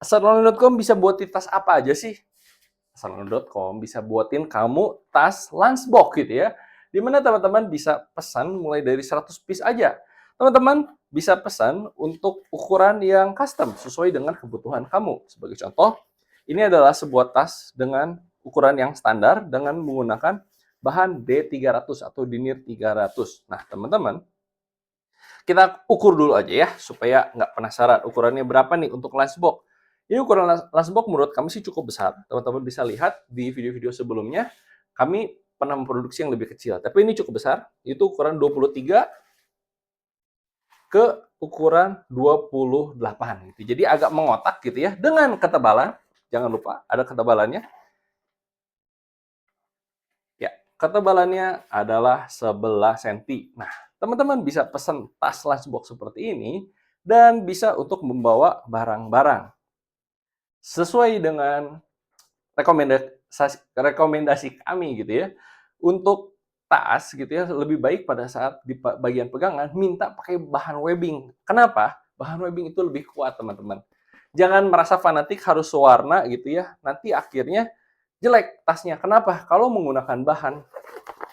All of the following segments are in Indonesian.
Astronaut.com bisa buatin tas apa aja sih? Astronaut.com bisa buatin kamu tas lunchbox gitu ya. Di mana teman-teman bisa pesan mulai dari 100 piece aja. Teman-teman bisa pesan untuk ukuran yang custom sesuai dengan kebutuhan kamu. Sebagai contoh, ini adalah sebuah tas dengan ukuran yang standar dengan menggunakan bahan D300 atau Denier 300. Nah, teman-teman, kita ukur dulu aja ya, supaya nggak penasaran ukurannya berapa nih untuk lunchbox. Ini ukuran lunchbox menurut kami sih cukup besar. Teman-teman bisa lihat di video-video sebelumnya, kami pernah memproduksi yang lebih kecil. Tapi ini cukup besar, itu ukuran 23 ke ukuran 28 gitu. Jadi agak mengotak gitu ya, dengan ketebalan, jangan lupa ada ketebalannya. Ya, ketebalannya adalah 11 cm. Nah, teman-teman bisa pesan tas lunchbox seperti ini dan bisa untuk membawa barang-barang sesuai dengan rekomendasi kami gitu ya. Untuk tas gitu ya, lebih baik pada saat di bagian pegangan minta pakai bahan webbing. Kenapa? Bahan webbing itu lebih kuat, teman-teman. Jangan merasa fanatik harus sewarna gitu ya. Nanti akhirnya jelek tasnya. Kenapa? Kalau menggunakan bahan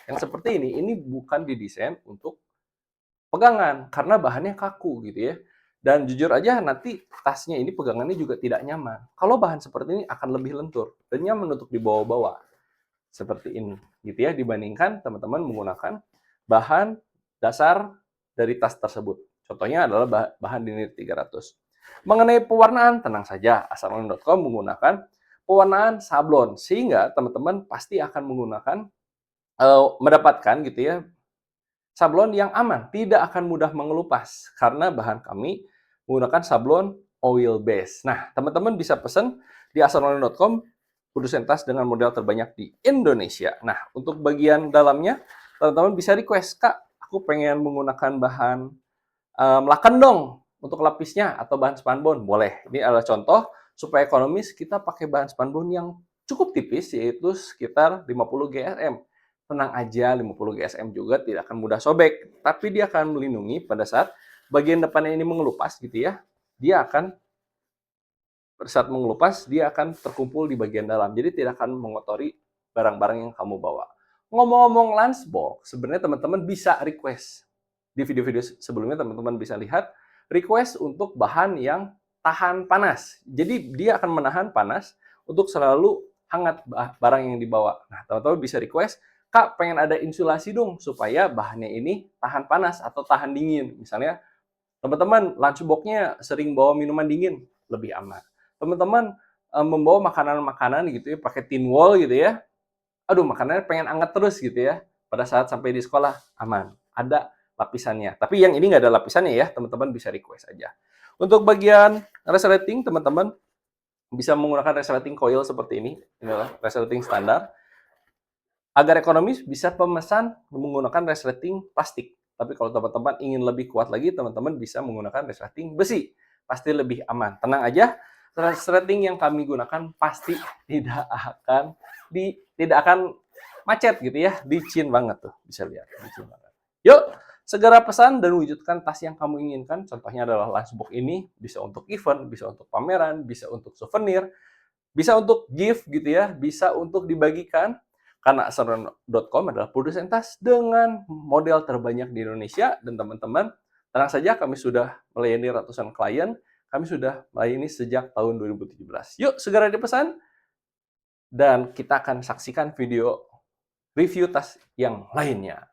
yang seperti ini bukan didesain untuk pegangan karena bahannya kaku gitu ya. Dan jujur aja nanti tasnya ini pegangannya juga tidak nyaman. Kalau bahan seperti ini akan lebih lentur dan nyaman untuk dibawa-bawa. Seperti ini gitu ya, dibandingkan teman-teman menggunakan bahan dasar dari tas tersebut. Contohnya adalah bahan Denier 300. Mengenai pewarnaan, tenang saja, astronaut.com menggunakan pewarnaan sablon sehingga teman-teman pasti akan menggunakan mendapatkan gitu ya sablon yang aman, tidak akan mudah mengelupas karena bahan kami menggunakan sablon oil base. Nah, teman-teman bisa pesan di astronaut.com produsen tas dengan model terbanyak di Indonesia. Nah, untuk bagian dalamnya, teman-teman bisa request, Kak, aku pengen menggunakan bahan laken dong untuk lapisnya atau bahan spandbond. Boleh. Ini adalah contoh supaya ekonomis kita pakai bahan spandbond yang cukup tipis, yaitu sekitar 50 GSM. Tenang aja, 50 GSM juga tidak akan mudah sobek, tapi dia akan melindungi pada saat bagian depannya ini mengelupas gitu ya. Dia akan pada saat mengelupas dia akan terkumpul di bagian dalam. Jadi tidak akan mengotori barang-barang yang kamu bawa. Ngomong-ngomong lunchbox, sebenarnya teman-teman bisa request. Di video-video sebelumnya teman-teman bisa lihat request untuk bahan yang tahan panas. Jadi dia akan menahan panas untuk selalu hangat barang yang dibawa. Nah, teman-teman bisa request, Kak, pengen ada insulasi dong supaya bahannya ini tahan panas atau tahan dingin. Misalnya teman-teman lunchbox-nya sering bawa minuman dingin, lebih aman. Teman-teman membawa makanan-makanan gitu ya, pakai tin wall gitu ya. Aduh, makanannya pengen anget terus gitu ya. Pada saat sampai di sekolah, aman. Ada lapisannya. Tapi yang ini nggak ada lapisannya ya, teman-teman bisa request aja. Untuk bagian resleting, teman-teman bisa menggunakan resleting coil seperti ini. Ini adalah resleting standar. Agar ekonomis, bisa pemesan menggunakan resleting plastik. Tapi kalau teman-teman ingin lebih kuat lagi, teman-teman bisa menggunakan resleting besi. Pasti lebih aman. Tenang aja, resleting yang kami gunakan pasti tidak akan macet gitu ya. Licin banget tuh, bisa lihat. Licin banget. Yuk, segera pesan dan wujudkan tas yang kamu inginkan. Contohnya adalah lunchbox ini. Bisa untuk event, bisa untuk pameran, bisa untuk souvenir, bisa untuk gift gitu ya, bisa untuk dibagikan. Karena astronaut.com adalah produsen tas dengan model terbanyak di Indonesia dan teman-teman tenang saja kami sudah melayani ratusan klien, kami sudah melayani sejak tahun 2017. Yuk segera dipesan dan kita akan saksikan video review tas yang lainnya.